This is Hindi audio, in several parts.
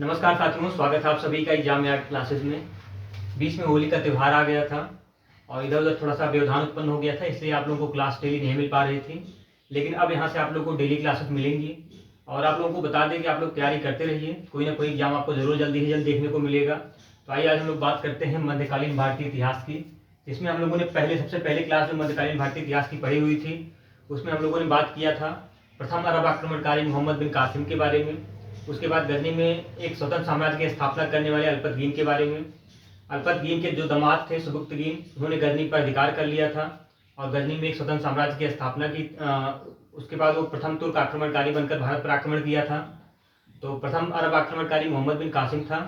नमस्कार साथियों, स्वागत है आप सभी का एग्जाम आर्ट क्लासेस में। बीच में होली का त्यौहार आ गया था और इधर उधर थोड़ा सा व्यवधान उत्पन्न हो गया था, इसलिए आप लोगों को क्लास डेली नहीं मिल पा रही थी। लेकिन अब यहाँ से आप लोगों को डेली क्लासेस मिलेंगी और आप लोगों को बता दें कि आप लोग तैयारी करते रहिए, कोई ना कोई एग्जाम आपको जरूर जल्दी ही जल्द देखने को मिलेगा। तो आइए आज हम लोग बात करते हैं मध्यकालीन भारतीय इतिहास की, जिसमें हम लोगों ने सबसे पहले क्लास जो मध्यकालीन भारतीय इतिहास की पढ़ी हुई थी उसमें हम लोगों ने बात किया था प्रथम अरब आक्रमणकारी मोहम्मद बिन कासिम के बारे में। उसके बाद गजनी में एक स्वतंत्र साम्राज्य की स्थापना करने वाले अल्पतगीन के बारे में। अल्पतगीन के जो दामाद थे सुबुक्तगीन, उन्होंने गजनी पर अधिकार कर लिया था और गजनी में एक स्वतंत्र साम्राज्य की स्थापना की। उसके बाद वो प्रथम तुर्क आक्रमणकारी बनकर भारत पर आक्रमण किया था। तो प्रथम अरब आक्रमणकारी मोहम्मद बिन कासिम था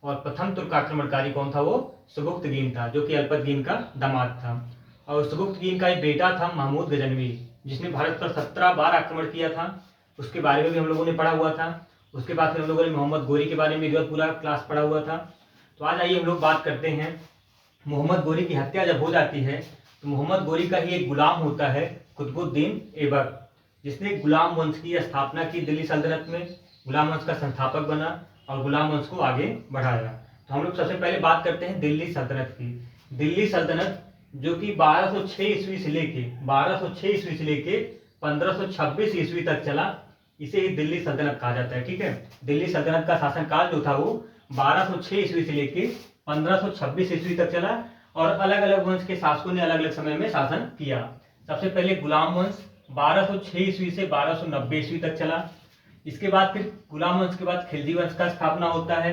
और प्रथम तुर्क आक्रमणकारी कौन था? वो सुबुक्तगीन था, जो कि अल्पतगीन का दामाद था। और सुबुक्तगीन का एक बेटा था महमूद गजनवी, जिसने भारत पर 17 बार आक्रमण किया था। उसके बारे में भी हम लोगों ने पढ़ा हुआ था। उसके बाद फिर हम लोगों ने मोहम्मद गोरी के बारे में पूरा क्लास पढ़ा हुआ था। तो आज आइए हम लोग बात करते हैं मोहम्मद गोरी की हत्या जब हो जाती है तो मोहम्मद गोरी का ही एक गुलाम होता है कुतुबुद्दीन ऐबक, जिसने गुलाम वंश की स्थापना की दिल्ली सल्तनत में। गुलाम वंश का संस्थापक बना और गुलाम वंश को आगे बढ़ाया। तो हम लोग सबसे पहले बात करते हैं दिल्ली सल्तनत की। दिल्ली सल्तनत जो कि 1206 ईस्वी से लेके 1526 ईस्वी तक चला, इसे ही दिल्ली सल्तनत कहा जाता है। ठीक है, दिल्ली सल्तनत का शासनकाल जो था वो 1206 ईस्वी से लेके 1526 ईस्वी तक चला और अलग अलग वंश के शासकों ने अलग अलग समय में शासन किया। सबसे पहले गुलाम वंश 1206 ईस्वी से 1290 ईस्वी तक चला। इसके बाद फिर गुलाम वंश के बाद खिलजी वंश का स्थापना होता है,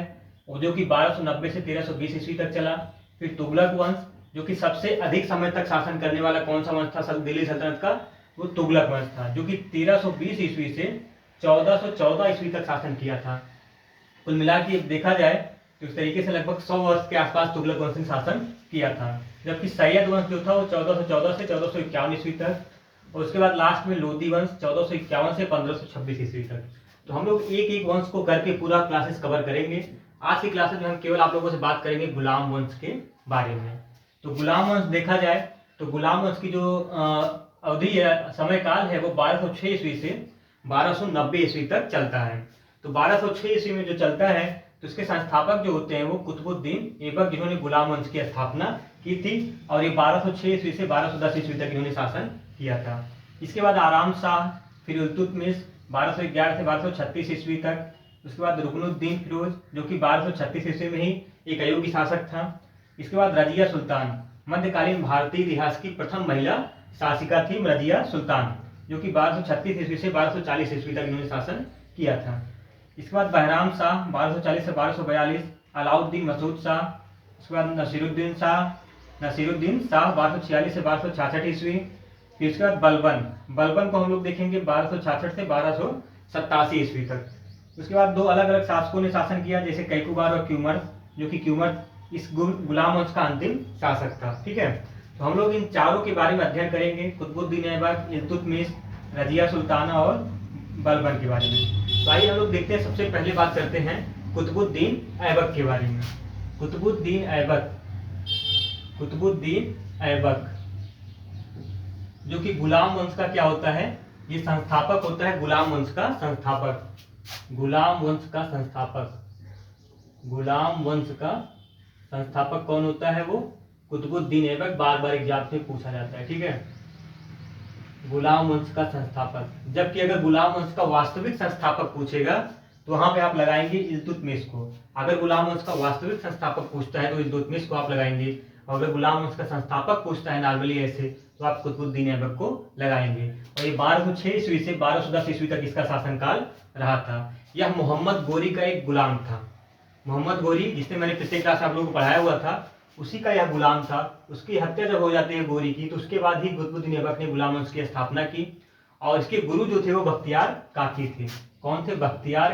जो कि 1290 से 1320 ईस्वी तक चला। फिर तुगलक वंश, जो कि सबसे अधिक समय तक शासन करने वाला कौन सा वंश था दिल्ली सल्तनत का? वो तुगलक वंश था, जो कि 1320 ईस्वी से 1414 ईस्वी तक शासन किया था। कुल मिला के देखा जाए तो इस तरीके से लगभग 100 वर्ष के आसपास तुगलक वंश ने शासन किया था। जबकि सैयद वंश जो था वो 1414 से 1451 ईस्वी तक, और उसके बाद लास्ट में लोदी वंश 1451 से 1526 ईस्वी तक। तो हम लोग एक एक वंश को करके पूरा क्लासेस कवर करेंगे। आज की क्लासेस में हम केवल आप लोगों से बात करेंगे गुलाम वंश के बारे में। तो गुलाम वंश देखा जाए तो गुलाम वंश की जो अवधि है, समय काल है, वो 1206 ईस्वी से 1290 ईस्वी तक चलता है। तो 1206 ईस्वी में जो चलता है तो इसके संस्थापक जो होते हैं वो कुतुबुद्दीन ऐबक, जिन्होंने गुलाम वंश की स्थापना की थी और ये 1206 ईस्वी से 1210 ईस्वी तक इन्होंने शासन किया था। इसके बाद आराम शाह, फिर इल्तुतमिश 1211 से 1236 ईस्वी तक। उसके बाद रुकनुद्दीन फिरोज, जो कि 1236 ईस्वी में ही एक अयोग्य शासक था। इसके बाद रजिया सुल्तान, मध्यकालीन भारतीय इतिहास की प्रथम महिला शासिका थी रजिया सुल्तान, जो कि 1236 ईस्वी से 1240 ईस्वी तक इन्होंने शासन किया था। इसके बाद बहराम शाह 1240 से 1242, अलाउद्दीन मसूद शाह, उसके बाद नसीरुद्दीन शाह 1246 से 1266 ईस्वी। फिर उसके बाद बलबन को हम लोग देखेंगे 1266 से 1287 ईस्वी तक। उसके बाद दो अलग अलग शासकों ने शासन किया, जैसे कैकुबार और क्यूमर, जो कि क्यूमर इस गुलाम वंश का अंतिम शासक था। ठीक है, तो हम लोग इन चारों के बारे में अध्ययन करेंगे, कुतुबुद्दीन ऐबक, इल्तुतमिश, रजिया सुल्ताना और बलबन के बारे में। तो आइए हम लोग देखते हैं, सबसे पहले बात करते हैं कुतुबुद्दीन ऐबक के बारे में। कुतुबुद्दीन ऐबक जो कि गुलाम वंश का क्या होता है? ये संस्थापक होता है, गुलाम वंश का संस्थापक कौन होता है? वो कुतुबुद्दीन ऐबक। बार बार एग्जाम से पूछा जाता है। ठीक है, गुलाम वंश का संस्थापक। जबकि अगर गुलाम वंश का वास्तविक संस्थापक पूछेगा तो वहां पे आप लगाएंगे इल्तुतमिश को। अगर गुलाम वंश का वास्तविक संस्थापक पूछता है तो इल्तुतमिश को आप लगाएंगे, और अगर गुलाम वंश का संस्थापक पूछता है नॉर्मली ऐसे तो आप कुतुबुद्दीन ऐबक को लगाएंगे। और ये 1206 ईस्वी से 1210 ईस्वी तक इसका शासनकाल रहा था। यह मोहम्मद गोरी का एक गुलाम था। मोहम्मद गोरी, जिसने मैंने पिछले क्लास आप लोगों को पढ़ाया हुआ था, उसी का यह गुलाम था। उसकी हत्या जब हो जाती है गोरी की, तो उसके बाद ही कुतुबुद्दीन ऐबक ने गुलाम वंश की स्थापना की। और इसके गुरु जो थे वो बख्तियार काकी थे। कौन थे? बख्तियार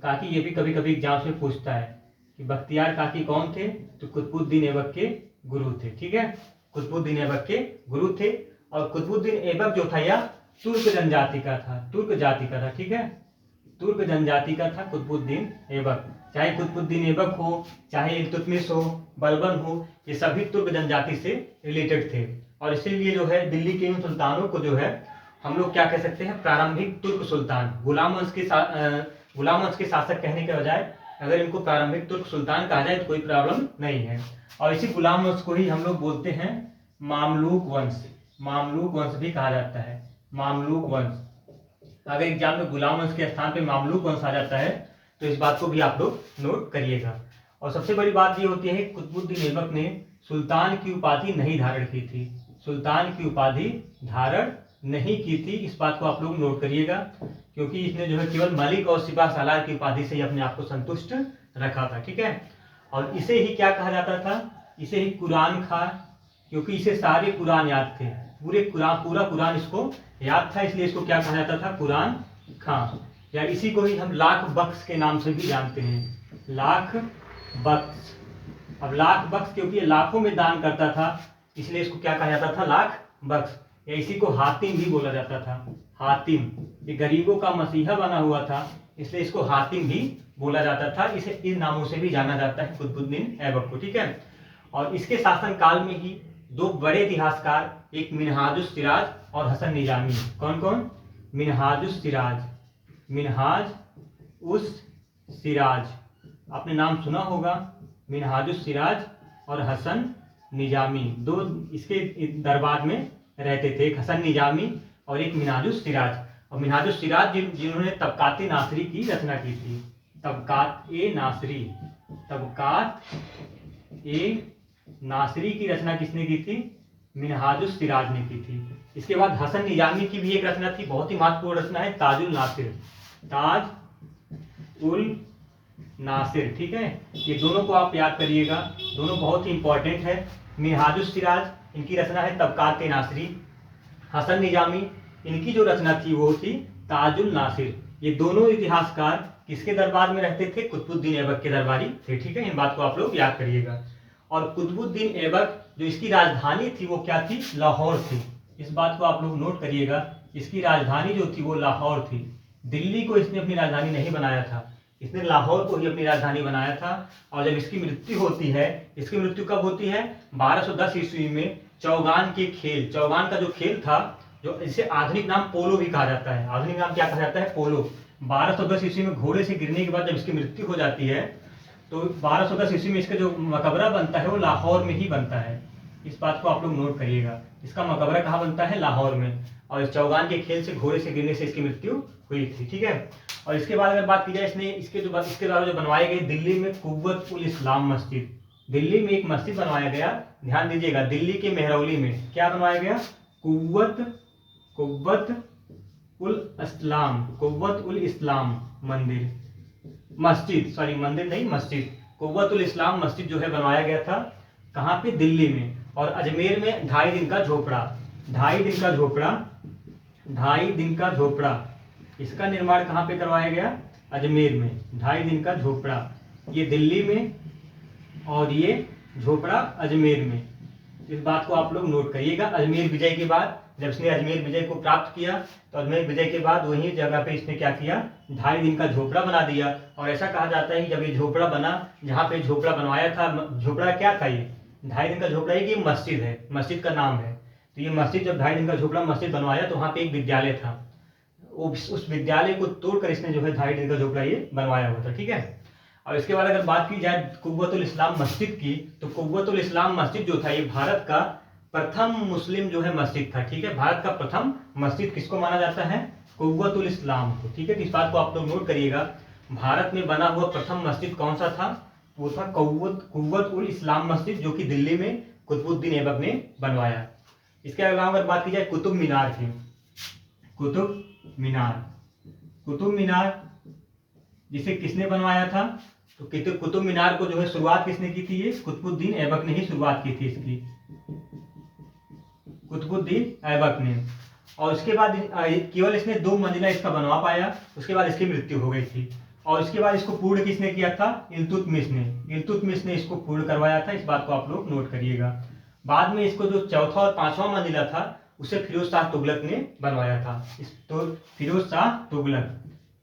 काकी। ये भी कभी कभी एग्जाम में पूछता है कि बख्तियार काकी कौन थे? तो कुतुबुद्दीन ऐबक के गुरु थे। ठीक है, कुतुबुद्दीन ऐबक के गुरु थे। और कुतुबुद्दीन ऐबक जो था यह तुर्क जाति का था। ठीक है, तुर्क जनजाति का था कुतुबुद्दीन ऐबक। चाहे कुतुबुद्दीन ऐबक हो, चाहे इल्तुतमिश हो, बलबन हो, ये सभी तुर्क जनजाति से रिलेटेड थे। और इसीलिए जो है दिल्ली के इन सुल्तानों को जो है हम लोग क्या कह सकते हैं? प्रारंभिक तुर्क सुल्तान। गुलाम वंश के गुलाम वंश के शासक कहने के बजाय अगर इनको प्रारंभिक तुर्क सुल्तान कहा जाए तो कोई प्रॉब्लम नहीं है। और इसी गुलाम वंश को ही हम लोग बोलते हैं मामलूक वंश। मामलूक वंश भी कहा जाता है, मामलूक वंश। अगर एग्जाम में गुलाम वंश के स्थान पे मामलूक वंश आ जाता है तो इस बात को भी आप लोग नोट करिएगा। और सबसे बड़ी बात ये होती है कुतुबुद्दीन ऐबक ने सुल्तान की उपाधि नहीं धारण की थी, सुल्तान की उपाधि धारण नहीं की थी। इस बात को आप लोग नोट करिएगा, क्योंकि इसने जो है केवल मलिक और सिपा सालार की उपाधि से ही अपने आप को संतुष्ट रखा था, ठीक है। और इसे ही क्या कहा जाता था, इसे ही कुरान खां, क्योंकि इसे सारे कुरान याद थे, पूरा कुरान इसको याद था, इसलिए इसको क्या कहा जाता था, कुरान खां। या इसी को ही हम लाख बख्श के नाम से भी जानते हैं, लाख बख्श। अब लाख बख्श क्योंकि ये लाखों में दान करता था, इसलिए इसको क्या कहा जाता था, लाख बख्श। या इसी को हातिम भी बोला जाता था, हातिम। ये गरीबों का मसीहा बना हुआ था, इसलिए इसको हातिम भी बोला जाता था। इसे इन नामों से भी जाना जाता है कुतुबुद्दीन ऐबक को, ठीक है। और इसके शासन काल में ही दो बड़े इतिहासकार, एक मिनहाजुस सिराज और हसन निजामी। कौन कौन, मिनहाजुस सिराज, मिनहाज उस सिराज, आपने नाम सुना होगा, मिनहाजुस सिराज और हसन निजामी, दो इसके दरबार में रहते थे, एक हसन निजामी और एक मिनहाजुस सिराज। और मिनहाजुस सिराज जिन्होंने तबकात नासरी की रचना की थी, तबकात ए नासरी, तबकात ए नासरी की रचना किसने की थी, मिनहाजुस सिराज ने की थी। इसके बाद हसन निजामी की भी एक रचना थी, बहुत ही महत्वपूर्ण रचना है, ताजुल नासिर, ताज उल नासिर, ठीक है। ये दोनों को आप याद करिएगा, दोनों बहुत ही इंपॉर्टेंट है। मिनहाजुस सिराज, इनकी रचना है तबकात नासरी। हसन निजामी, इनकी जो रचना थी वो थी ताजुल नासिर। ये दोनों इतिहासकार किसके दरबार में रहते थे, कुतुबुद्दीन ऐबक के दरबारी थे, ठीक है। इन बात को आप लोग याद करिएगा। और कुतुबुद्दीन ऐबक जो इसकी राजधानी थी वो क्या थी, लाहौर थी। इस बात को आप लोग नोट करिएगा, इसकी राजधानी जो थी वो लाहौर थी। दिल्ली को इसने अपनी राजधानी नहीं बनाया था, इसने लाहौर को ही अपनी राजधानी बनाया था। और जब इसकी मृत्यु होती है, इसकी मृत्यु कब होती है, 1210 ईस्वी में चौगान के खेल, चौगान का जो खेल था, जो इसे आधुनिक नाम पोलो भी कहा जाता है, आधुनिक नाम क्या कहा जाता है, पोलो। 1210 ईस्वी में घोड़े से गिरने के बाद जब इसकी मृत्यु हो जाती है तो 1210 ईस्वी में इसका जो मकबरा बनता है वो लाहौर में ही बनता है। इस बात को आप लोग नोट करिएगा, इसका मकबरा कहाँ बनता है, लाहौर में। और इस चौगान के खेल से घोड़े से गिरने से इसकी मृत्यु हुई थी, ठीक है। और इसके बाद अगर बात की जाए, इसने इसके द्वारा जो बनवाए गए दिल्ली में कुव्वत उल इस्लाम मस्जिद, दिल्ली में एक मस्जिद बनवाया गया, ध्यान दीजिएगा, दिल्ली के मेहरौली में क्या बनवाया गया, कुव्वत उल इस्लाम मंदिर, मस्जिद, सॉरी मंदिर नहीं मस्जिद, कुव्वत उल इस्लाम मस्जिद जो है बनवाया गया था, कहाँ पे, दिल्ली में। और अजमेर में 2.5 दिन का झोपड़ा, 2.5 दिन का झोपड़ा, इसका निर्माण कहाँ पे करवाया गया, अजमेर में। 2.5 दिन का झोपड़ा, ये दिल्ली में और ये झोपड़ा अजमेर में। इस बात को आप लोग नोट करिएगा। अजमेर विजय के बाद जब इसने अजमेर विजय को प्राप्त किया तो अजमेर विजय के बाद वही जगह पे इसने क्या किया, 2.5 दिन का झोपड़ा बना दिया। और ऐसा कहा जाता है कि जब ये झोपड़ा बना, जहाँ पे झोपड़ा बनवाया था, झोपड़ा क्या था, ये 2.5 दिन का झोपड़ा है कि मस्जिद है, मस्जिद का नाम है। तो ये मस्जिद जब 2.5 दिन का झोपड़ा मस्जिद बनवाया तो वहाँ पे एक विद्यालय था, उस विद्यालय को तोड़कर इसने जो है 2.5 दिन का झोपड़ा ये बनवाया हुआ था, ठीक है। और इसके बाद अगर बात की जाए कुव्वत उल इस्लाम मस्जिद की, तो कुव्वत उल इस्लाम मस्जिद जो था ये भारत का प्रथम मुस्लिम जो है मस्जिद था, ठीक है। भारत का प्रथम मस्जिद किसको माना जाता है, कुव्वत उल इस्लाम को, ठीक है। इस बात को आप लोग नोट करिएगा, भारत में बना हुआ प्रथम मस्जिद कौन सा था, वो था कुव्वत उल इस्लाम मस्जिद, जो कि दिल्ली में कुतुबुद्दीन ऐबक ने बनवाया। इसके अलावा अगर बात की जाए कुतुब मीनार की, कुतुब मीनार जिसे किसने बनवाया था, तो कुतुब मीनार को जो है शुरुआत किसने की थी, ये कुतुबुद्दीन ऐबक ने ही शुरुआत की थी इसकी, कुतुबुद्दीन ऐबक ने। और उसके बाद केवल इसने 2 मंजिला इसका बनवा पाया, उसके बाद इसकी मृत्यु हो गई थी। और इसके बाद इसको पूर्ण किसने किया था, इल्तुतमिश ने इसको पूर्ण करवाया था। इस बात को आप लोग नोट करिएगा। बाद में इसको जो चौथा और 5वां मंजिला था उसे फिरोज शाह तुगलक ने बनवाया था। तो फिरोज शाह तुगलक,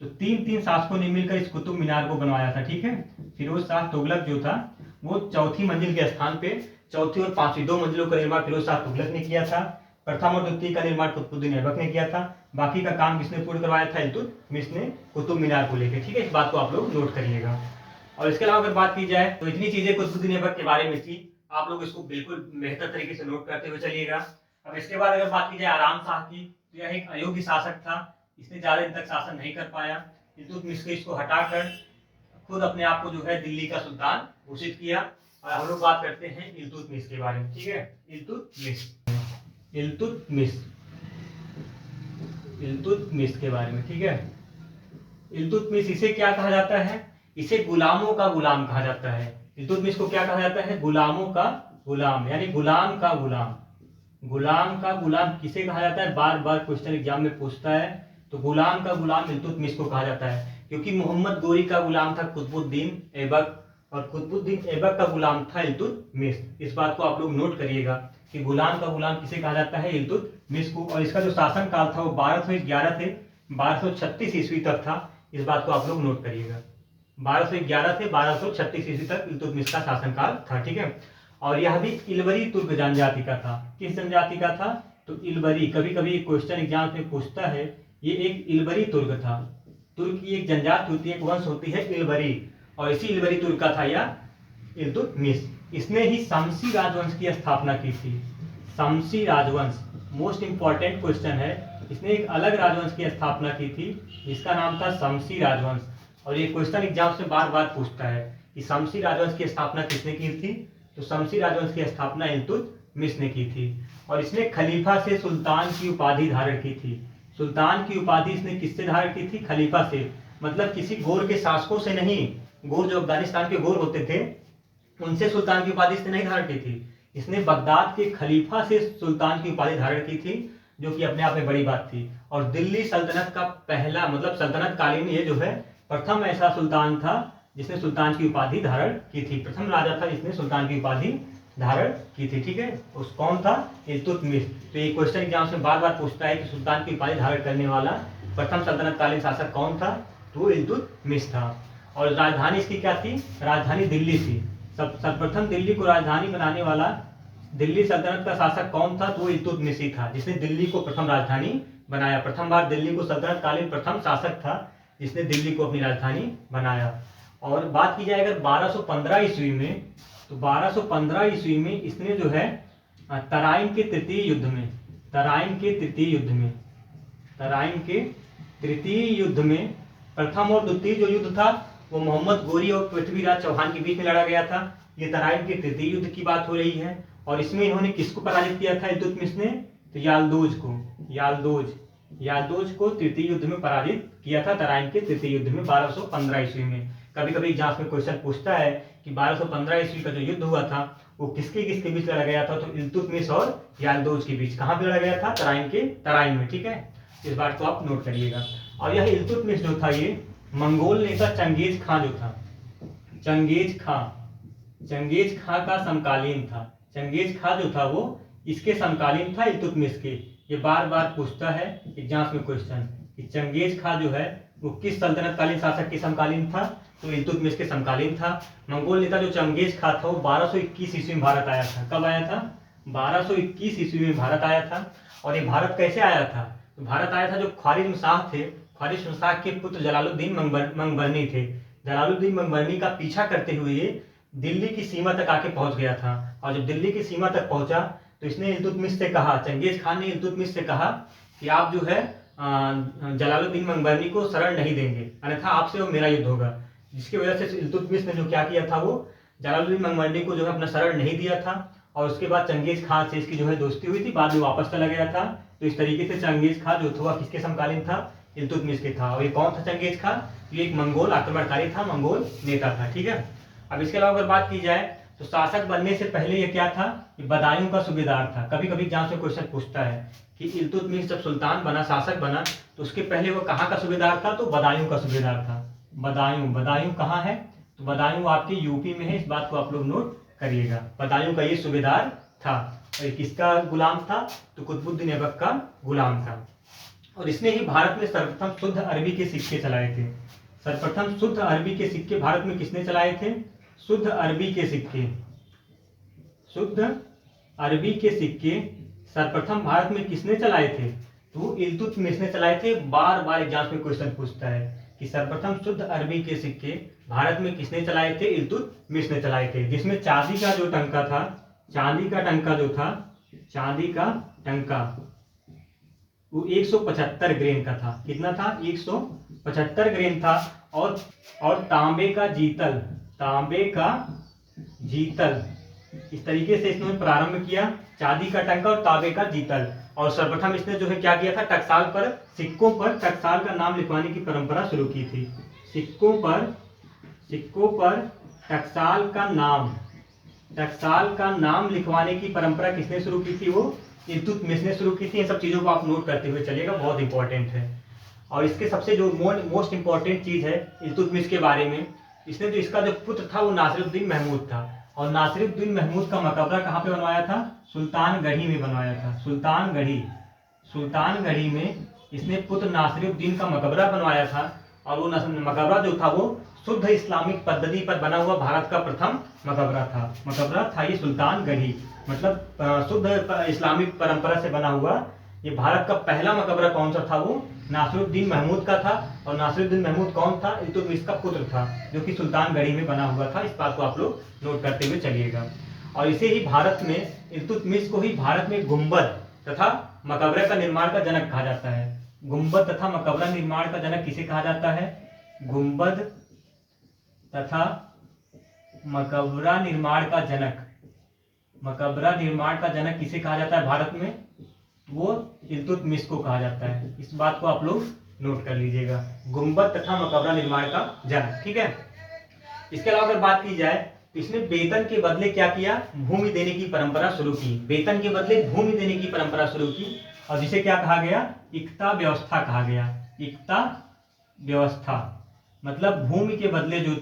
तो 3 शासकों ने मिलकर इस कुतुब मीनार को बनवाया था, ठीक है। फिरोज शाह तुगलक जो था वो चौथी मंजिल के स्थान पे चौथी और 5वीं 2 मंजिलों का निर्माण फिरोज शाह तुगलक ने किया था। प्रथम और द्वितीय का निर्माण कुतुबुद्दीन ऐबक ने किया था। बाकी का काम किसने पूर्ण करवाया था? इल्तुतमिश ने कुतुब मीनार को लेकर। ठीक है, इस बात को आप लोग नोट करिएगा। और इसके अलावा अगर बात की जाए तो इतनी चीजें कुतुबुद्दीन ऐबक के बारे में थी, आप लोग इसको बिल्कुल बेहतर तरीके से नोट करते हुए चलिएगा। अब इसके बाद अगर बात की जाए आराम शाह की, तो यह एक अयोग्य शासक था, इसने ज्यादा दिन तक शासन नहीं कर पाया। इल्तुतमिश ने इसको हटाकर खुद अपने आप को जो है दिल्ली का सुल्तान घोषित किया। और हम लोग बात करते हैं इल्तुतमिश के बारे में। ठीक है, इल्तुतमिश के बारे में। ठीक है, इल्तुतमिश इसे क्या कहा जाता है? इसे गुलामों का गुलाम कहा जाता है। इल्तुतमिश को क्या कहा जाता है? गुलामों का गुलाम, यानी गुलाम का गुलाम। गुलाम का गुलाम किसे कहा जाता है? बार बार क्वेश्चन एग्जाम में पूछता है। तो गुलाम का गुलाम इल्तुतमिश को कहा जाता है, क्योंकि मोहम्मद गोरी का गुलाम था कुतुबुद्दीन ऐबक, और कुतुबुद्दीन ऐबक का गुलाम था इल्तुतमिश। इस बात को आप लोग नोट करिएगा कि गुलाम का गुलाम किसे कहा जाता है? इल्तुतमिश को। और इसका जो शासन काल था वो 1211 से 1236 ईस्वी तक था। इस बात को आप लोग नोट करिएगा, 1211 से 1236 ईस्वी तक इल्तुतमिश का शासनकाल था। ठीक है, और यह भी इल्वरी तुर्क जनजाति का था। किस जनजाति का था? तो इल्वरी। कभी कभी क्वेश्चन एग्जाम में पूछता है, ये एक इल्वरी तुर्क था। तुर्क की एक जनजाति होती है, एक वंश होती है इल्वरी, और इसी इल्वरी तुर्क का था यह इल्तुतमिश। इसने ही शमसी राजवंश की स्थापना की थी। शमसी राजवंश मोस्ट इंपॉर्टेंट क्वेश्चन है। इसने एक अलग राजवंश की स्थापना की थी जिसका नाम था शमसी राजवंश। और ये क्वेश्चन एग्जाम से बार बार पूछता है कि शमसी राजवंश की स्थापना किसने की थी? तो शमसी राजवंश की स्थापना इल्तुतमिश ने की थी। और इसने खलीफा से सुल्तान की उपाधि धारण की थी। सुल्तान की उपाधि इसने किससे धारण की थी? खलीफा से, मतलब किसी गोर के शासकों से नहीं। गोर जो अफगानिस्तान के गोर होते थे, उनसे सुल्तान की उपाधि इसने नहीं धारण की थी। इसने बगदाद के खलीफा से सुल्तान की उपाधि धारण की थी, जो कि अपने आप में बड़ी बात थी। और दिल्ली सल्तनत का पहला, मतलब सल्तनत कालीन ये जो है प्रथम ऐसा सुल्तान था जिसने सुल्तान की उपाधि धारण की थी। प्रथम राजा था जिसने सुल्तान की उपाधि धारण की थी। ठीक है, उस कौन था? इल्तुतमिश। तो ये क्वेश्चन एग्जाम से बार बार पूछता है कि सुल्तान की उपाधि धारण करने वाला प्रथम सल्तनत कालीन शासक कौन था? तो इल्तुतमिश था। और राजधानी इसकी क्या थी? राजधानी दिल्ली थी। सर्वप्रथम दिल्ली को राजधानी बनाने वाला दिल्ली सल्तनत का शासक कौन था? तो इल्तुतमिश ही था, जिसने दिल्ली को प्रथम राजधानी बनाया। प्रथम बार दिल्ली को सल्तनत कालीन प्रथम शासक था जिसने दिल्ली को अपनी राजधानी बनाया। और बात की जाए अगर 1215 ईस्वी में, तो 1215 ईस्वी में इसने जो है तराइन के तृतीय युद्ध में प्रथम और द्वितीय जो युद्ध था वो मोहम्मद गोरी और पृथ्वीराज चौहान के बीच में लड़ा गया था। ये तराइन के तृतीय युद्ध की बात हो रही है। और इसमें इन्होंने किसको पराजित किया था इल्तुतमिश ने? तो यालदोज को तृतीय युद्ध में पराजित किया था, तराइन के तृतीय युद्ध में 1215 ईस्वी में। कभी कभी एग्जाम में क्वेश्चन पूछता है कि 1215 ईस्वी का जो युद्ध हुआ था वो किसके बीच लड़ा गया था? तो इल्तुतमिश और यालदोज के बीच। कहाँ पे लड़ा गया था? तराइन में। ठीक है, इस बात को आप नोट करिएगा। और यह इल्तुतमिश जो था ये मंगोल नेता चंगेज खां जो था, चंगेज खां का समकालीन था। चंगेज खां जो था वो इसके समकालीन था, इल्तुतमिश के। ये बार बार पूछता है एग्जाम में क्वेश्चन कि चंगेज खां जो है वो किस सल्तनत कालीन शासक के समकालीन था? तो इल्तुतमिश के समकालीन था। मंगोल नेता जो चंगेज खां था वो 1221 ईस्वी में भारत आया था। कब आया था? 1221 ईस्वी में भारत आया था। और ये भारत कैसे आया था? तो भारत आया था जो ख्वारिज्म शाह थे, ख्वारिज्म शाह के पुत्र जलालुद्दीन मंगबरनी थे। जलालुद्दीन मंगबरनी का पीछा करते हुए ये दिल्ली की सीमा तक आके पहुंच गया था। और जब दिल्ली की सीमा तक पहुंचा तो इसने इल्तुतमिश से कहा, चंगेज खान ने इल्तुतमिश से कहा कि आप जो है जलालुद्दीन मंगबरनी को शरण नहीं देंगे, अन्यथा आपसे वो मेरा युद्ध होगा। जिसकी वजह से इल्तुतमिश ने जो क्या किया था, वो जलालुद्दीन मंगबरनी को जो है अपना शरण नहीं दिया था। और उसके बाद चंगेज खान से इसकी जो है दोस्ती हुई थी, बाद में वापस चला गया था। तो इस तरीके से चंगेज खान जो था किसके समकालीन था? इल्तुतमिश के था। और ये कौन था चंगेज खान? ये एक मंगोल आक्रमणकारी था, मंगोल नेता था। ठीक है, अब इसके अलावा अगर बात की जाए तो शासक बनने से पहले ये क्या था? ये बदायूं का सूबेदार था। कभी कभी एग्जाम से क्वेश्चन पूछता है कि इल्तुतमिश जब सुल्तान बना, शासक बना, तो उसके पहले वो कहाँ का सूबेदार था? तो बदायूं का सूबेदार था। बदायूं कहाँ है? तो बदायूं आपके यूपी में है। इस बात को आप लोग नोट करिएगा। बदायूं का ये सूबेदार था। और किसका गुलाम था? तो कुतुबुद्दीन ऐबक का गुलाम था। और इसने ही भारत में सर्वप्रथम शुद्ध अरबी के सिक्के चलाए थे। सर्वप्रथम शुद्ध अरबी के सिक्के भारत में किसने चलाए थे? शुद्ध अरबी के सिक्के सर्वप्रथम भारत में किसने चलाए थे? तो इल्तुतमिश ने चलाए थे। बार बार एग्जाम में क्वेश्चन पूछता है कि सर्वप्रथम शुद्ध अरबी के सिक्के भारत में किसने चलाए थे? इल्तुतमिश ने चलाए थे। जिसमें चांदी का जो टंका था, चांदी का टंका जो था, चांदी का टंका वो 175 ग्रेन का था। कितना था? 175 ग्रेन था। और तांबे का जीतल, तांबे का जीतल, इस तरीके से इसने प्रारंभ किया। चांदी का टंका और तांबे का जीतल। और सर्वप्रथम इसने जो है क्या किया था? टकसाल पर, सिक्कों पर टकसाल का नाम लिखवाने की परंपरा शुरू की थी। सिक्कों पर टकसाल का नाम लिखवाने की परंपरा किसने शुरू की थी? वो इल्तुतमिश ने शुरू की थी। इन सब चीजों को आप नोट करते हुए चलिएगा, बहुत इंपॉर्टेंट है। और इसके सबसे जो मोस्ट इंपॉर्टेंट चीज है इल्तुतमिश के बारे में, इसने जो इसका जो पुत्र था वो नासिरुद्दीन महमूद था। और नासिरुद्दीन महमूद का मकबरा कहाँ पे बनवाया था? सुल्तानगढ़ी में बनवाया था। सुल्तानगढ़ी में इसने पुत्र नासिरुद्दीन का मकबरा बनवाया था। और वो मकबरा जो था वो शुद्ध इस्लामिक पद्धति पर बना हुआ भारत का प्रथम मकबरा था ये सुल्तानगढ़ी। मतलब शुद्ध इस्लामिक परंपरा से बना हुआ ये भारत का पहला मकबरा कौन सा था? वो नासिरुद्दीन महमूद का था। और नासिरुद्दीन महमूद कौन था? इल्तुतमिश का पुत्र था, जो कि सुल्तानगढ़ी में बना हुआ था। इस बात को आप लोग नोट करते हुए चलिएगा। और इसे ही भारत में, इल्तुतमिश को ही भारत में गुंबद तथा मकबरे का निर्माण का जनक कहा जाता है। गुंबद तथा मकबरा निर्माण का जनक किसे कहा जाता है? गुंबद तथा मकबरा निर्माण का जनक किसे कहा जाता है भारत में? वो इल्तुतमिश को कहा जाता है। इस बात को आप लोग नोट कर लीजिएगा, गुंबद तथा मकबरा निर्माण का जनक। ठीक है। इसके अलावा अगर बात की जाए तो इसने वेतन के बदले क्या किया? भूमि देने की परंपरा शुरू की। वेतन के बदले भूमि देने की परंपरा शुरू की। और जिसे क्या कहा गया? इक्ता व्यवस्था कहा गया। इक्ता व्यवस्था मतलब भूमि के बदले जो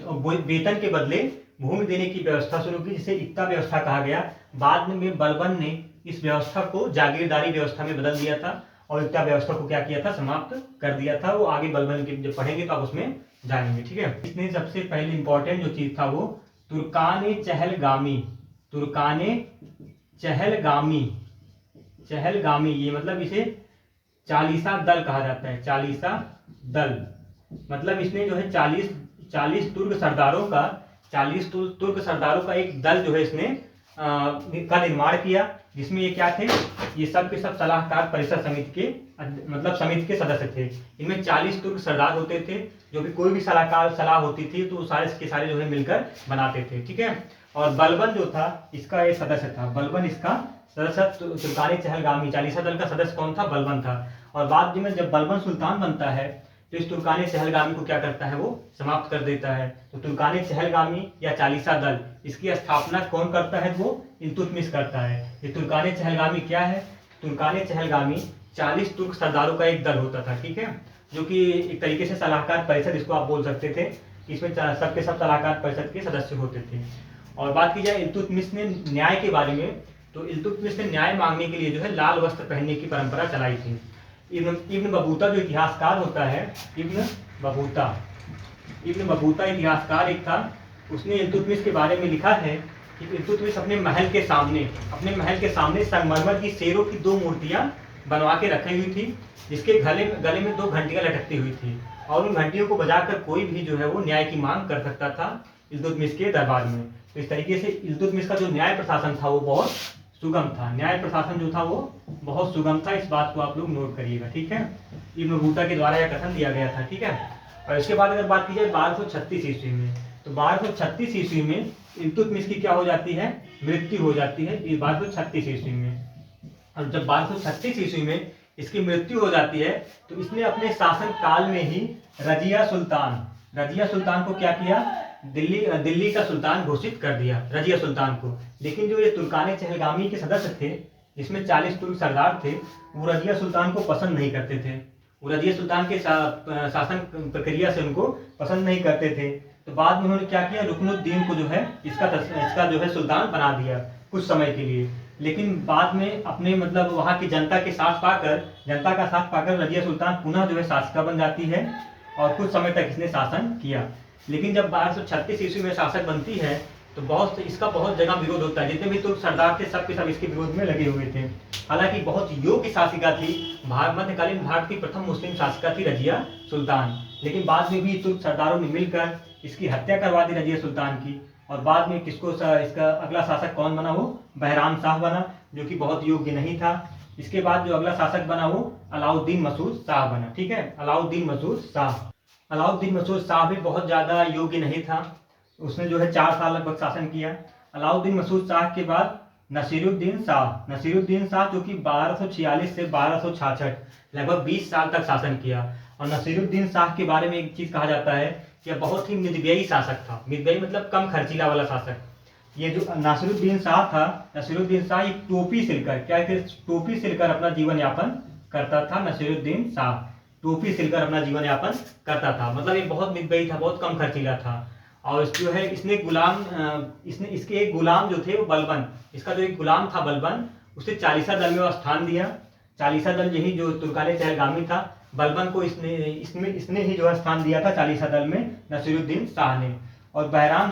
वेतन के बदले भूमि देने की व्यवस्था शुरू की, जिसे इक्ता व्यवस्था कहा गया। बाद में बलबन ने इस व्यवस्था को जागीरदारी व्यवस्था में बदल दिया था और इक्ता व्यवस्था को क्या किया था? समाप्त कर दिया था। वो आगे बलबन के जब पढ़ेंगे तो आप उसमें जानेंगे। ठीक है। इसने सबसे पहले इंपॉर्टेंट जो चीज था वो तुर्काने चहलगामी, ये मतलब इसे चालीसा दल कहा जाता है। चालीसा दल मतलब इसने जो है 40 तुर्क सरदारों का एक दल जो है इसने का निर्माण किया, जिसमें ये क्या थे? ये सब के सब सलाहकार परिषद समिति के सदस्य थे। इनमें 40 तुर्क सरदार होते थे, जो कि कोई भी सलाह होती थी तो सारे के सारे जो है मिलकर बनाते थे। ठीक है। और बलबन जो था इसका एक सदस्य था। बलबन इसका सदस्य, तुर्कानी चहलगामी चालीसा दल का सदस्य कौन था? बलबन था। और बाद में जब बलबन सुल्तान बनता है तो इस तुर्कानी चहलगामी को क्या करता है? वो समाप्त कर देता है। तो तुर्कानी चहलगामी या चालीसा दल, इसकी स्थापना कौन करता है? वो इल्तुतमिश करता है। ये तुर्कानी चहलगामी क्या है? तुर्कानी चहलगामी 40 तुर्क सरदारों का एक दल होता था। ठीक है। जो कि एक तरीके से सलाहकार परिषद इसको आप बोल सकते थे। इसमें सबके सब सलाहकार परिषद के सदस्य होते थे। और बात की जाए इल्तुतमिश ने न्याय के बारे में, तो इल्तुतमिश ने न्याय मांगने के लिए जो है लाल वस्त्र पहनने की परंपरा चलाई थी। इब्न बतूता जो इतिहासकार होता है, इब्न बतूता इतिहासकार एक था। उसने इल्तुतमिश के बारे में लिखा है कि इल्तुतमिश अपने महल के सामने संगमरमर की शेरों की 2 मूर्तियां बनवा के रखी हुई थी, जिसके गले में 2 घंटियां लटकती हुई थी। और उन घंटियों को बजाकर कोई भी जो है वो न्याय की मांग कर सकता था इल्तुतमिश के दरबार में। तो इस तरीके से इल्तुतमिश का जो न्याय प्रशासन था वो बहुत सुगम था। न्याय प्रशासन जो था वो बहुत सुगम था। इस बात को आप लोग नोट करिएगा। ठीक है। इब्न बतूता के द्वारा यह कथन दिया गया था। ठीक है। और इसके बाद अगर बात की जाए 1236 ईस्वी में, तो 1236 ईस्वी में इल्तुतमिश की क्या हो जाती है? मृत्यु हो जाती है। 1236 ईस्वी में। और जब 1236 ईस्वी में इसकी मृत्यु हो जाती है तो इसने अपने शासन काल में ही रजिया सुल्तान को क्या किया? दिल्ली का सुल्तान घोषित कर दिया, रजिया सुल्तान को। लेकिन जो ये तुर्कानी चहलगामी के सदस्य थे, जिसमें 40 तुर्क सरदार थे, वो रजिया सुल्तान को पसंद नहीं करते थे। वो रजिया सुल्तान के शासन प्रक्रिया से उनको पसंद नहीं करते थे। तो बाद में उन्होंने क्या किया? रुकनुद्दीन को जो है इसका जो है सुल्तान बना दिया कुछ समय के लिए। लेकिन बाद में अपने मतलब वहाँ की जनता का साथ पाकर रजिया सुल्तान पुनः जो है शासिका बन जाती है और कुछ समय तक इसने शासन किया। लेकिन जब 1236 ईस्वी में शासक बनती है तो इसका बहुत जगह विरोध होता है। जितने भी तुर्क सरदार थे सब के सब इसके विरोध में लगे हुए थे। हालांकि बहुत योग्य शासिका थी, मध्यकालीन भारत की प्रथम मुस्लिम शासिका थी रजिया सुल्तान, लेकिन बाद में भी तुर्क सरदारों ने मिलकर इसकी हत्या करवा दी रजिया सुल्तान की। और बाद में इसका अगला शासक कौन बना? वो बहराम शाह बना, जो कि बहुत योग्य नहीं था। इसके बाद जो अगला शासक बना वो अलाउद्दीन मसूद शाह बना। ठीक है, अलाउद्दीन मसूद शाह भी बहुत ज्यादा योग्य नहीं था। उसने जो है 4 साल लगभग शासन किया। अलाउद्दीन मसूद शाह के बाद नसीरुद्दीन शाह जो कि 1246 से 1266 लगभग 20 साल तक शासन किया। और नसीरुद्दीन शाह के बारे में एक चीज कहा जाता है कि यह बहुत ही मितव्ययी शासक था। मितव्ययी मतलब कम खर्चीला वाला शासक। ये जो नसीरुद्दीन शाह एक टोपी सिलकर अपना जीवन यापन करता था। नसीरुद्दीन शाह टोपी सिलकर अपना जीवन यापन करता था, मतलब ये बहुत मितव्ययी था, बहुत कम खर्चीला था। और जो है इसके एक गुलाम जो थे वो बलबन, इसका जो एक गुलाम था बलबन, उसे चालीसा दल में स्थान दिया। चालीसा दल यही जो तुर्काले चहलगामी था, बलबन को इसने ही जो है स्थान दिया था चालीसा दल में नसीरुद्दीन शाह ने। और बहराम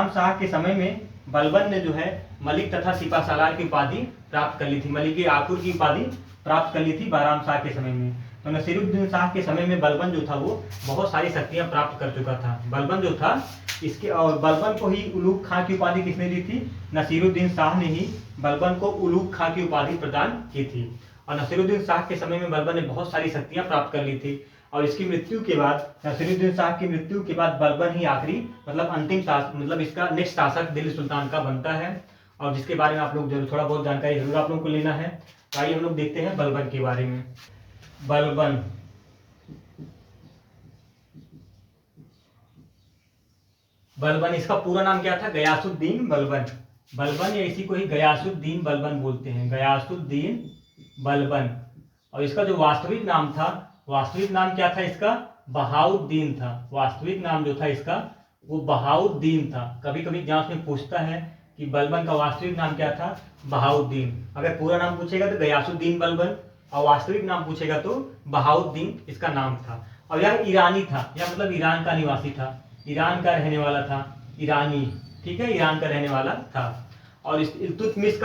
शाह के समय में बलबन ने जो है मलिक तथा सिपासालार की उपाधि प्राप्त कर ली थी, मलिक आकुर की उपाधि प्राप्त कर ली थी बहराम शाह के समय में। तो नसीरुद्दीन शाह के समय में बलबन जो था वो बहुत सारी शक्तियां प्राप्त कर चुका था। बलबन जो था और बलबन को ही उलूग खां की उपाधि किसने दी थी? नसीरुद्दीन शाह ने ही बलबन को उलूग खां की उपाधि प्रदान की थी। और नसीरुद्दीन शाह के समय में बलबन ने बहुत सारी शक्तियां प्राप्त कर ली थी। और इसकी मृत्यु के बाद, नसीरुद्दीन शाह की मृत्यु के बाद बलबन ही आखिरी मतलब अंतिम शासक, मतलब इसका नेक्स्ट शासक दिल्ली सुल्तान का बनता है। और जिसके बारे में आप लोग जरूर थोड़ा बहुत जानकारी जरूर आप लोग को लेना है। तो आइए हम लोग देखते हैं बलबन के बारे में। बलबन इसका पूरा नाम क्या था? गयासुद्दीन बलबन या इसी को ही गयासुद्दीन बलबन बोलते हैं, गयासुद्दीन बलबन। और इसका जो वास्तविक नाम क्या था इसका? बहाउद्दीन था। वास्तविक नाम जो था इसका वो बहाउद्दीन था। कभी कभी एग्जाम्स में पूछता है कि बलबन का वास्तविक नाम क्या था? बहाउद्दीन। अगर पूरा नाम पूछेगा तो गयासुद्दीन बलबन, और वास्तविक नाम पूछेगा तो बहाउद्दीन इसका नाम था। और यह ईरानी था, यह मतलब ईरान का निवासी था, ईरान का रहने वाला था, ईरानी। ठीक है, ईरान का रहने वाला था। और इल्तुतमिश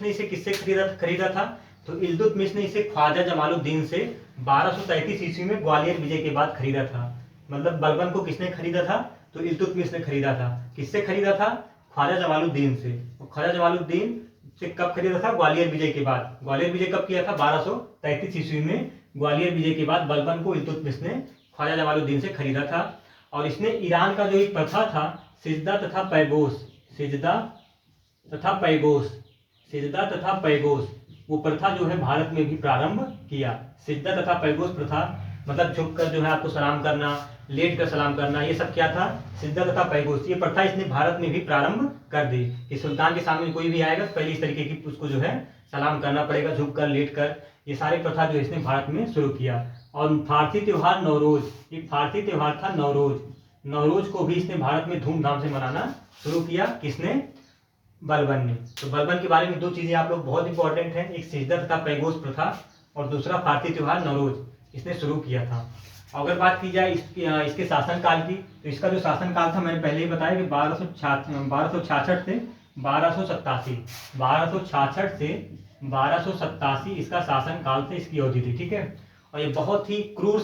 ने इसे किससे खरीदा था? तो इल्तुतमिश ने इसे ख्वाजा जमालुद्दीन से 1233 ईस्वी में ग्वालियर विजय के बाद खरीदा था। मतलब बलबन को किसने खरीदा था? तो इल्तुतमिश ने खरीदा था। किससे खरीदा था? ख्वाजा जमालुद्दीन से। ख्वाजा जमालुद्दीन से कब खरीदा था? ग्वालियर विजय के बाद। ग्वालियर विजय कब किया था? 1233 ईस्वी में ग्वालियर विजय के बाद बलबन को इल्तुतमिश ने ख्वाजा जमालुद्दीन से खरीदा था। और इसने ईरान का जो एक प्रथा था सिजदा तथा पैगोस, वो प्रथा जो है भारत में भी प्रारंभ किया। सिजदा तथा पैगोस प्रथा मतलब झुककर जो है आपको सलाम करना, लेट कर सलाम करना, ये सब क्या था? सिजदा तथा पैगोस। ये प्रथा इसने भारत में भी प्रारंभ कर दी कि सुल्तान के सामने कोई भी आएगा पहले इस तरीके की उसको जो है सलाम करना पड़ेगा, झुक कर, लेट कर। ये सारी प्रथा जो इसने भारत में शुरू किया। और फारसी त्योहार नौरोज, एक फारसी त्योहार था नौरोज को भी इसने भारत में धूमधाम से मनाना शुरू किया। किसने? बलबन ने। तो बलबन के बारे में 2 चीजें आप लोग बहुत इंपॉर्टेंट है, एक सिजदा तथा पैगोस प्रथा और दूसरा फारसी त्योहार नौरोज इसने शुरू किया था। अगर बात की जाए इसके शासनकाल की, तो इसका जो शासनकाल था मैंने पहले ही बताया कि 1266 से 1287 इसका शासनकाल से इसकी अवधि थी। ठीक है, और ये बहुत ही क्रूर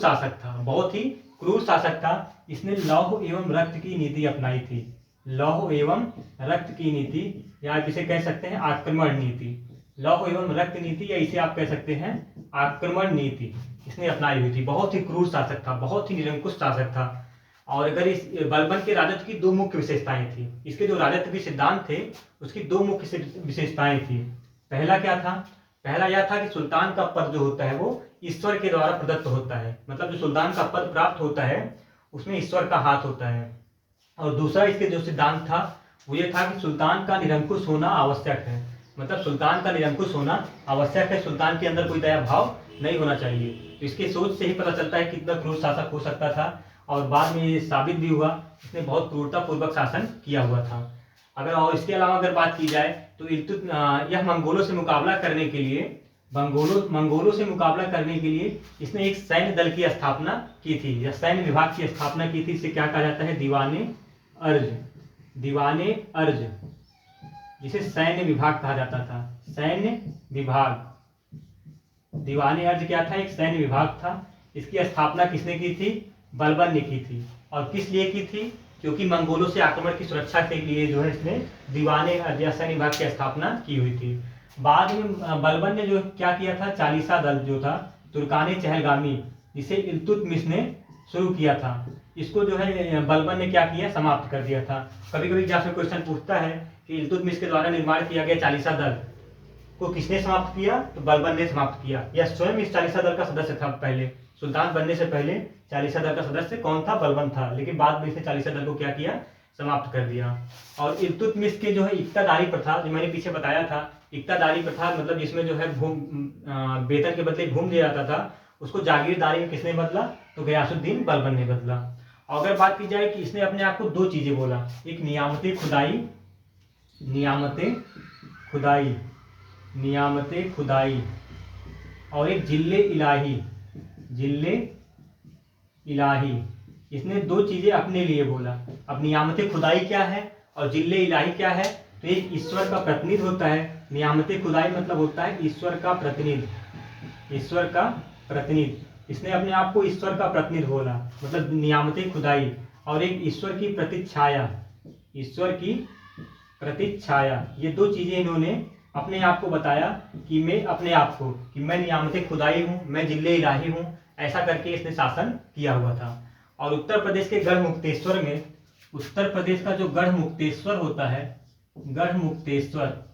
शासक था। इसने लौह एवं रक्त की नीति अपनाई थी। लौह एवं रक्त की नीति, या आप इसे कह सकते हैं आक्रमण नीति। लौह एवं रक्त नीति, या इसे आप कह सकते हैं आक्रमण नीति, इसने अपनाई हुई थी। बहुत ही क्रूर शासक था, बहुत ही निरंकुश शासक था। और अगर इस बलबन के राजत्व की 2 मुख्य विशेषताएं थी, इसके जो राजत्व के सिद्धांत थे उसकी 2 मुख्य विशेषताएं थी। पहला क्या था? पहला यह था कि सुल्तान का पद जो होता है वो ईश्वर के द्वारा प्रदत्त होता है। मतलब जो सुल्तान का पद प्राप्त होता है उसमें ईश्वर का हाथ होता है। और दूसरा इसके जो सिद्धांत था वो ये था कि सुल्तान का निरंकुश होना आवश्यक है। मतलब सुल्तान का निरंकुश होना आवश्यक है, सुल्तान के अंदर कोई दया भाव नहीं होना चाहिए। तो इसके सोच से ही पता चलता है कि कितना क्रूर शासक हो सकता था। और बाद में ये साबित भी हुआ, इसने बहुत क्रूरता पूर्वक शासन किया हुआ था। और इसके अलावा अगर बात की जाए तो यह मंगोलों से मुकाबला करने के लिए इसने एक सैन्य दल की स्थापना की थी, या सैन्य विभाग की स्थापना की थी। इसे क्या कहा जाता है? अर्ज, दीवाने अर्ज, जिसे सैन्य विभाग कहा जाता था, सैन्य विभाग। दीवाने अर्ज क्या था? एक सैन्य विभाग था। इसकी स्थापना किसने की थी? बलबन ने की थी। और किस लिए की थी? क्योंकि मंगोलों से आक्रमण की सुरक्षा के लिए जो है इसने दीवाने अर्ज या सैन्य विभाग की स्थापना की हुई थी। बाद में बलबन ने जो क्या किया था, चालीसा दल जो था तुर्काने चहलगामी, जिसे इल्तुतमिश ने शुरू किया था, इसको जो है बलबन ने क्या किया, समाप्त कर दिया था। कभी कभी जब क्वेश्चन पूछता है कि इल्तुतमिश के द्वारा निर्माण किया गया चालीसा दल को किसने समाप्त किया, तो बलबन ने समाप्त किया। यह स्वयं इस चालीसा दल का सदस्य था। पहले सुल्तान बनने से पहले चालीसा दल का सदस्य कौन था? बलबन था। लेकिन बाद में इसने चालीसा दल को क्या किया, समाप्त कर दिया। और इल्तुतमिश के जो है इक्तादारी प्रथा, जो मैंने पीछे बताया था, इक्तादारी प्रथा मतलब जिसमें जो है वेतन के बदले भूमि दिया जाता था, उसको जागीरदारी में किसने बदला, तो गयासुद्दीन बलबन ने बदला। अगर बात की जाए कि इसने अपने आप को दो चीजें बोला, एक नियामते खुदाई, नियामते खुदाई, नियामते खुदाई, और एक जिल्ले इलाही, जिल्ले इलाही। इसने दो चीजें अपने लिए बोला। अब नियामते खुदाई क्या है और जिल्ले इलाही क्या है? तो एक ईश्वर का प्रतिनिधि होता है। नियामते खुदाई मतलब होता है ईश्वर का प्रतिनिधि, ईश्वर का प्रतिनिधि। इसने अपने आप को ईश्वर का प्रतिनिधि बोला, मतलब नियामते खुदाई। और एक ईश्वर की प्रतिच्छाया, ईश्वर की प्रतिच्छाया। ये दो चीजें इन्होंने अपने आप को बताया कि मैं अपने आप को कि मैं नियामते खुदाई हूँ, मैं जिल्ले इलाही हूँ, ऐसा करके इसने शासन किया हुआ था। और उत्तर प्रदेश के गढ़ मुक्तेश्वर में, उत्तर प्रदेश का जो गढ़ मुक्तेश्वर होता है, गढ़ मुक्तेश्वर,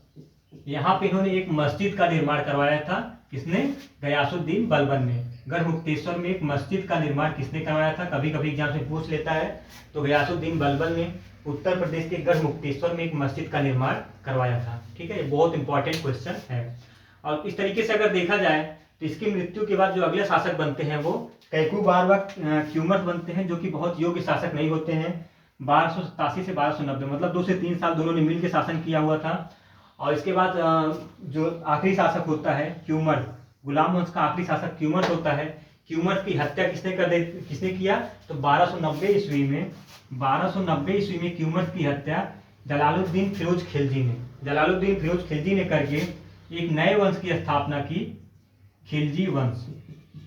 यहाँ पे इन्होंने एक मस्जिद का निर्माण करवाया था। किसने? गयासुद्दीन बलबन ने। गढ़ मुक्तेश्वर में एक मस्जिद का निर्माण किसने करवाया था? कभी कभी एग्जाम में पूछ लेता है। तो गयासुद्दीन बलबन ने उत्तर प्रदेश के गढ़ मुक्तेश्वर में एक मस्जिद का निर्माण करवाया था। ठीक है, ये बहुत इंपॉर्टेंट क्वेश्चन है। और इस तरीके से अगर देखा जाए तो इसकी मृत्यु के बाद जो अगले शासक बनते हैं वो कैकू बारवा क्यूमर्थ बनते हैं, जो कि बहुत योग्य शासक नहीं होते हैं। 1287 से 1290, मतलब 2 से 3 साल दोनों ने मिलकर शासन किया हुआ था। और इसके बाद जो आखिरी शासक होता है क्यूमर्थ, गुलाम वंश का आखिरी शासक क्यूमर्थ होता है। क्यूमर्थ की हत्या किसने किया? तो 1290 ईस्वी में, 1290 ईस्वी में क्यूमर्थ की हत्या जलालुद्दीन फिरोज खिलजी ने, जलालुद्दीन फिरोज खिलजी ने करके एक नए वंश की स्थापना की, खिलजी वंश,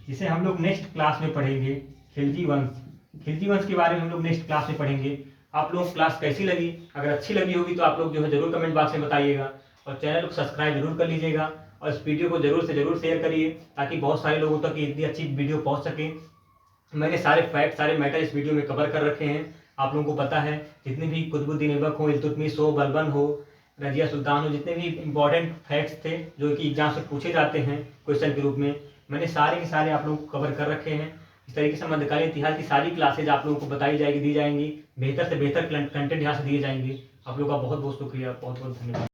जिसे हम लोग नेक्स्ट क्लास में पढ़ेंगे। खिलजी वंश, खिलजी वंश के बारे में हम लोग नेक्स्ट क्लास में पढ़ेंगे। आप लोगों को क्लास कैसी लगी? अगर अच्छी लगी होगी तो आप लोग जो है जरूर कमेंट बॉक्स में बताइएगा, और चैनल को सब्सक्राइब जरूर कर लीजिएगा, और इस वीडियो को जरूर से जरूर शेयर करिए, ताकि बहुत सारे लोगों तक इतनी अच्छी वीडियो पहुंच सके। मैंने सारे फैक्ट, सारे मैटर इस वीडियो में कवर कर रखे हैं। आप लोगों को पता है, जितने भी कुतुबुद्दीन ऐबक हो, इल्तुतमिश हो, बलबन हो, रजिया सुल्तान हो, जितने भी इंपॉर्टेंट फैक्ट्स थे जो कि एग्जाम से पूछे जाते हैं क्वेश्चन के रूप में, मैंने सारे के सारे आप लोगों को कवर कर रखे हैं। इस तरीके से मध्यकालीन इतिहास की सारी क्लासेज आप लोगों को बताई जाएगी, दी जाएंगी। बेहतर से बेहतर कंटेंट यहाँ से दिए जाएंगे। आप लोगों का बहुत बहुत शुक्रिया, बहुत बहुत धन्यवाद।